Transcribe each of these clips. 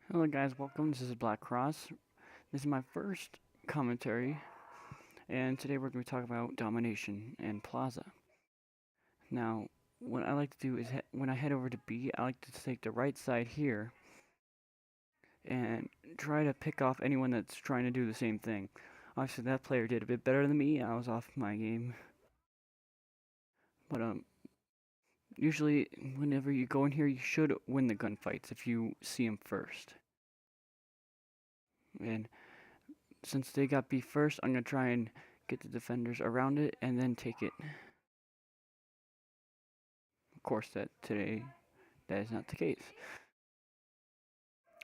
Hello guys, welcome. This is Black Cross. This is my first commentary, and today we're going to talk about Domination and Plaza. Now, what I like to do is when I head over to B, I like to take the right side here and try to pick off anyone that's trying to do the same thing. Obviously, that player did a bit better than me. I was off my game, but usually whenever you go in here, you should win the gunfights if you see them first. And since they got B first, I'm gonna try and get the defenders around it and then take it. Of course, that is not the case.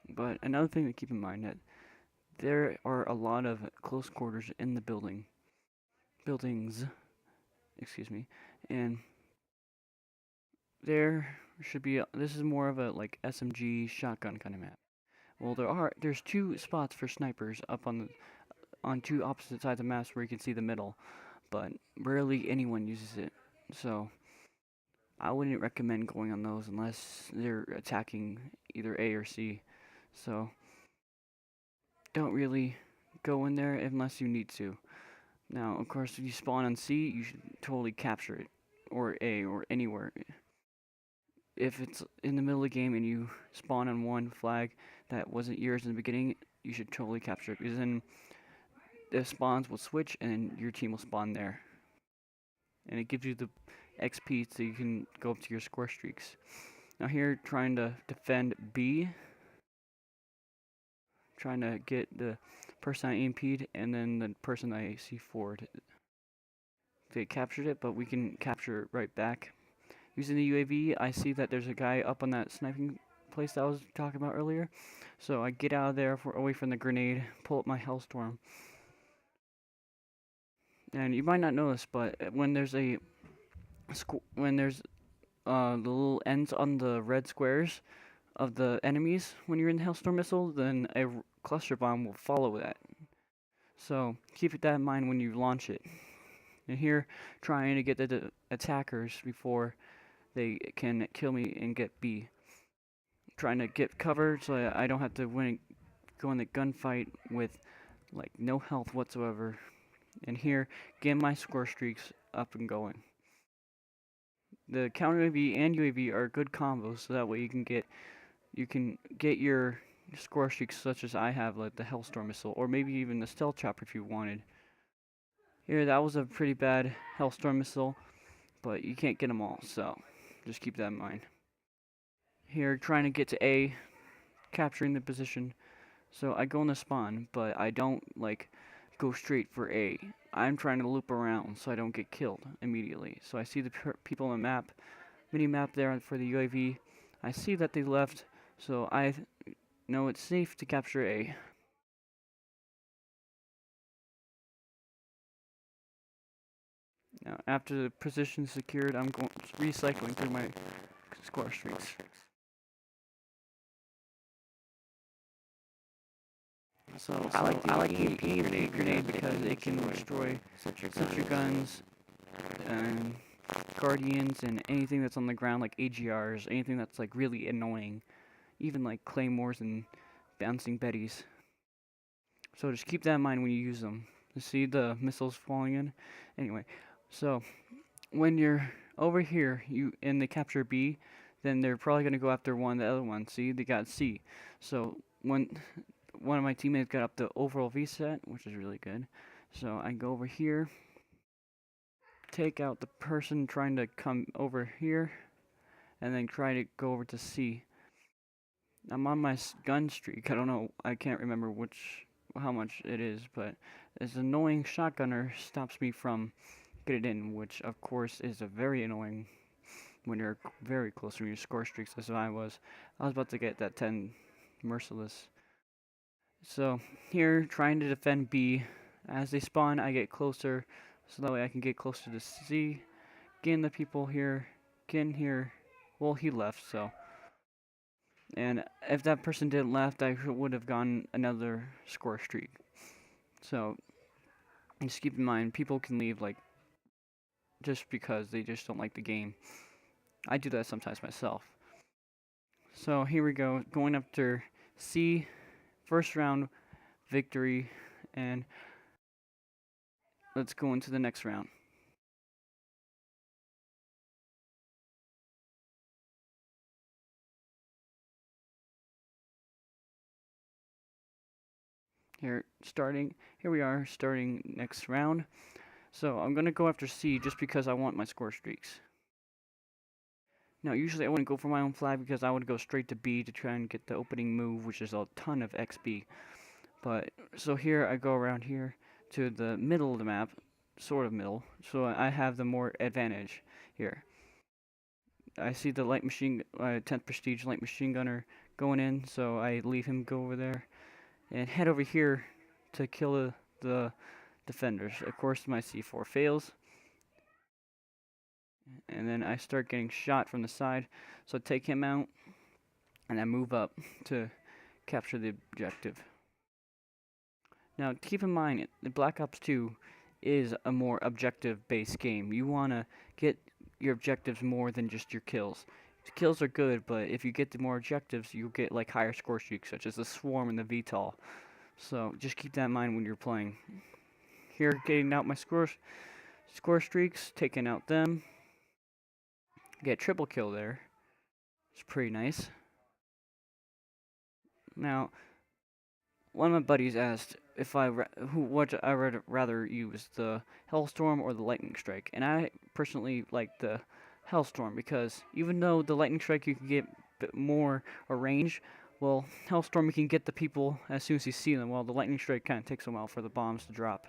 But another thing to keep in mind that there are a lot of close quarters in the buildings, excuse me, and there should be. This is more of a like SMG shotgun kind of map. Well, there's two spots for snipers up on two opposite sides of maps where you can see the middle, but rarely anyone uses it. So I wouldn't recommend going on those unless they're attacking either A or C. So don't really go in there unless you need to. Now, of course, if you spawn on C, you should totally capture it, or A, or anywhere. If it's in the middle of the game and you spawn on one flag that wasn't yours in the beginning, you should totally capture it, because then the spawns will switch and your team will spawn there. And it gives you the XP so you can go up to your score streaks. Now here, trying to defend B, trying to get the person I EMP'd and then the person I C4'd. They captured it, but we can capture it right back. Using the UAV, I see that there's a guy up on that sniping place that I was talking about earlier. So I get out of there away from the grenade, pull up my Hellstorm. And you might not know this, but when there's the little ends on the red squares of the enemies when you're in the Hellstorm missile, then a cluster bomb will follow that. So keep that in mind when you launch it. And here, trying to get the attackers before they can kill me and get B. Trying to get cover so that I don't have to go in the gunfight with like no health whatsoever. And here, get my score streaks up and going. The counter UAV and UAV are good combos, so that way you can get your score streaks such as I have, like the Hellstorm missile, or maybe even the stealth chopper if you wanted. Here, that was a pretty bad Hellstorm missile, but you can't get them all, so just keep that in mind. Here, trying to get to A, capturing the position. So I go in the spawn, but I don't like go straight for A. I'm trying to loop around so I don't get killed immediately. So I see the people on the map, mini map there for the UAV. I see that they left, so I know it's safe to capture A. Now, after the position secured, I'm going recycling through my score streaks. So I like the EMP grenade because it can destroy sentry guns and guardians and anything that's on the ground, like AGRs, anything that's like really annoying, even like claymores and bouncing betties. So just keep that in mind when you use them. You see the missiles falling in? Anyway, so when you're over here and they capture B, then they're probably going to go after the other one. See, they got C. So when one of my teammates got up the overall VSAT, which is really good. So I go over here, take out the person trying to come over here, and then try to go over to C. I'm on my gun streak. I don't know. I can't remember how much it is, but this annoying shotgunner stops me from getting in, which of course is a very annoying when you're very close to your score streaks, as I was. I was about to get that 10 merciless. So here, trying to defend B. As they spawn, I get closer, so that way I can get closer to C. Get in the people here. Get in here. Well, he left, so. And if that person didn't left, I would have gotten another score streak. So just keep in mind, people can leave like just because they just don't like the game. I do that sometimes myself. So here we go, going after C, first round victory, and let's go into the next round. Here we are starting next round. So I'm gonna go after C just because I want my score streaks. Now usually I wouldn't go for my own flag because I would go straight to B to try and get the opening move, which is a ton of XP. But so here I go around here to the middle of the map, sort of middle, so I have the more advantage here. I see the light machine, 10th prestige light machine gunner going in, so I leave him go over there and head over here to kill the defenders. Of course, my C4 fails, and then I start getting shot from the side, so take him out, and I move up to capture the objective. Now, keep in mind, the Black Ops 2 is a more objective-based game. You want to get your objectives more than just your kills. The kills are good, but if you get the more objectives, you'll get like higher score streaks, such as the Swarm and the VTOL. So just keep that in mind when you're playing. Here, getting out my score streaks, taking out them. Get triple kill there. It's pretty nice. Now, one of my buddies asked if what I would rather use, the Hellstorm or the Lightning Strike, and I personally like the Hellstorm because even though the Lightning Strike you can get more a range, well, Hellstorm you can get the people as soon as you see them, while the Lightning Strike kind of takes a while for the bombs to drop.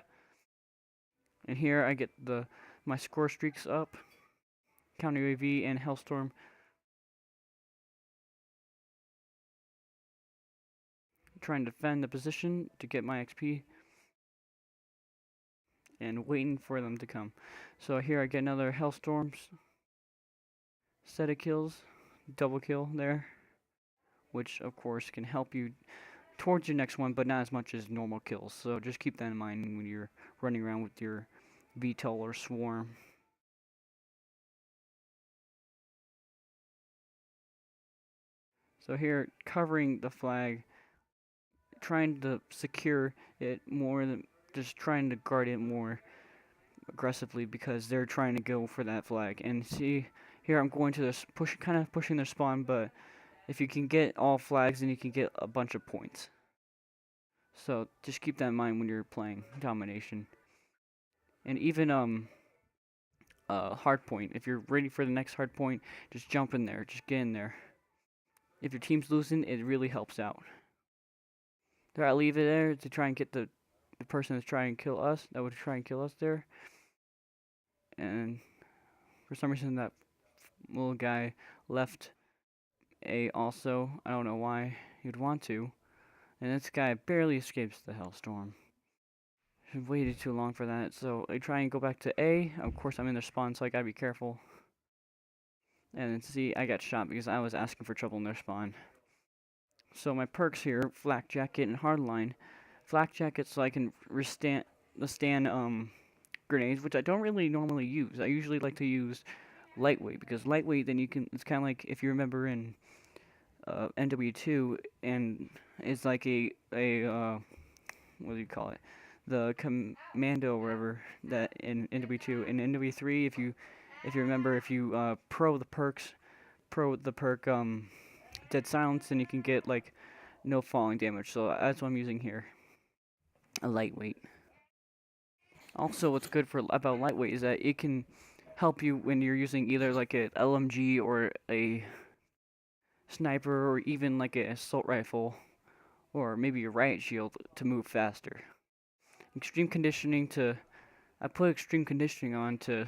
And here I get my score streaks up, Counter UAV and Hellstorm. Trying to defend the position to get my XP and waiting for them to come. So here I get another Hellstorm set of kills, double kill there, which of course can help you towards your next one, but not as much as normal kills. So just keep that in mind when you're running around with your VTOL or Swarm. So here, covering the flag, trying to secure it more than just trying to guard it more aggressively because they're trying to go for that flag. And see, here I'm going to this kind of pushing their spawn, but if you can get all flags, then you can get a bunch of points. So just keep that in mind when you're playing Domination. And even hardpoint. If you're ready for the next hardpoint, just jump in there. Just get in there. If your team's losing, it really helps out. There, I leave it there to try and get the person that's trying to kill us. That would try and kill us there. And for some reason, that little guy left A also. I don't know why you'd want to. And this guy barely escapes the Hellstorm. Waited too long for that, so I try and go back to A. Of course, I'm in their spawn, so I gotta be careful. And then see, I got shot because I was asking for trouble in their spawn. So my perks here, Flak Jacket and Hardline. Flak Jacket so I can withstand grenades, which I don't really normally use. I usually like to use Lightweight, because Lightweight, then you can, it's kind of like, if you remember in NW2, and it's like what do you call it? The commando or whatever that in NW2. In NW3, if you remember, if you pro the perk Dead Silence, then you can get like no falling damage. So that's what I'm using here, a Lightweight. Also, what's good about Lightweight is that it can help you when you're using either like an LMG or a sniper or even like an assault rifle or maybe a riot shield to move faster. Extreme conditioning I put extreme conditioning on to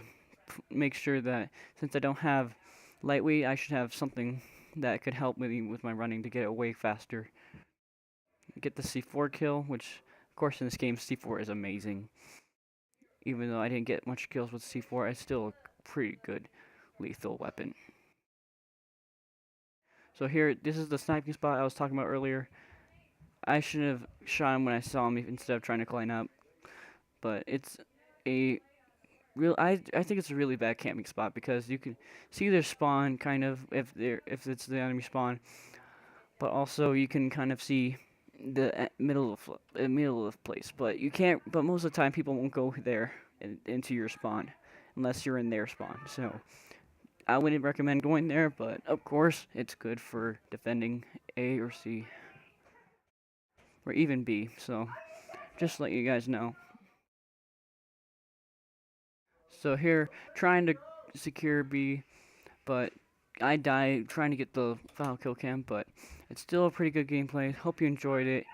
make sure that since I don't have Lightweight, I should have something that could help me with my running to get away faster. Get the C4 kill, which of course in this game C4 is amazing. Even though I didn't get much kills with C4, it's still a pretty good lethal weapon. So here, this is the sniping spot I was talking about earlier. I should have shot him when I saw him instead of trying to climb up. But it's a I think it's a really bad camping spot because you can see their spawn kind of if it's the enemy spawn, but also you can kind of see the middle of the place. But you can't. But most of the time, people won't go there into your spawn unless you're in their spawn. So I wouldn't recommend going there. But of course, it's good for defending A or C or even B. So just to let you guys know. So here, trying to secure B, but I die trying to get the final kill cam, but it's still a pretty good gameplay. Hope you enjoyed it.